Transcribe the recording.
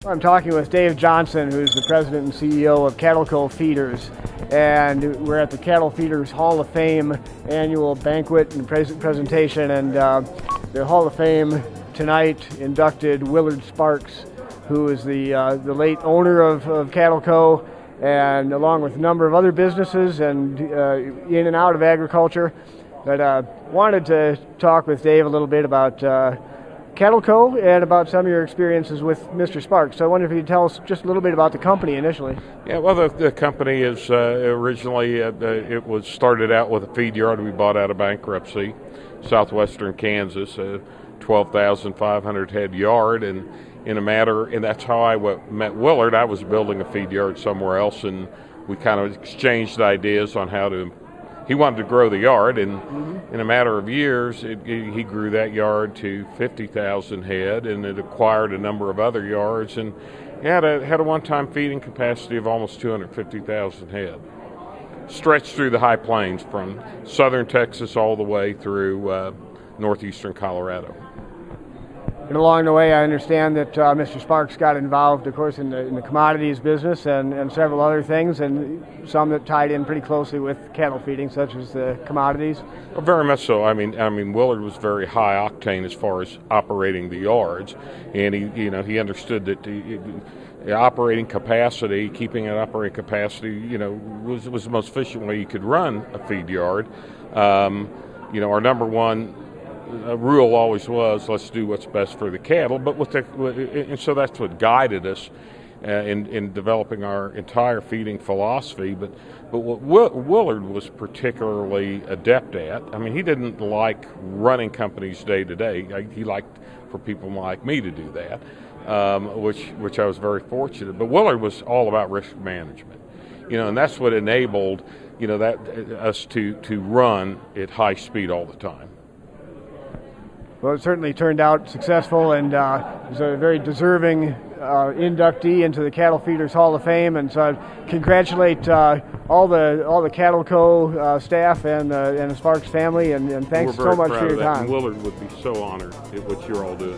I'm talking with Dave Johnson, who's the president and CEO of CattleCo Feeders, and we're at the Cattle Feeders Hall of Fame annual banquet and presentation, and the Hall of Fame tonight inducted Willard Sparks, who is the late owner of CattleCo, and along with a number of other businesses and in and out of agriculture. But wanted to talk with Dave a little bit about CattleCo and about some of your experiences with Mr. Sparks. So I wonder if you could tell us just a little bit about the company initially. Yeah, well, the company is originally, it was started out with a feed yard we bought out of bankruptcy, southwestern Kansas, a 12,500 head yard, and that's how I met Willard. I was building a feed yard somewhere else, and we kind of exchanged ideas on how to. He wanted to grow the yard, and in a matter of years, he grew that yard to 50,000 head, and it acquired a number of other yards, and he had a one-time feeding capacity of almost 250,000 head, stretched through the high plains from southern Texas all the way through northeastern Colorado. And along the way, I understand that Mr. Sparks got involved, of course, in the commodities business and several other things, and some that tied in pretty closely with cattle feeding, such as the commodities. Well, very much so. I mean, Willard was very high octane as far as operating the yards, and he understood that the operating capacity, keeping an operating capacity, was the most efficient way you could run a feed yard. Our number one rule always was, let's do what's best for the cattle, and so that's what guided us in developing our entire feeding philosophy. But what Willard was particularly adept at, he didn't like running companies day to day. He liked for people like me to do that, which I was very fortunate. But Willard was all about risk management, and that's what enabled us to run at high speed all the time. Well, it certainly turned out successful, and was a very deserving inductee into the Cattle Feeders Hall of Fame. And so I congratulate all the CattleCo staff and the Sparks family, and thanks so much for your time. And Willard would be so honored at what you're all doing.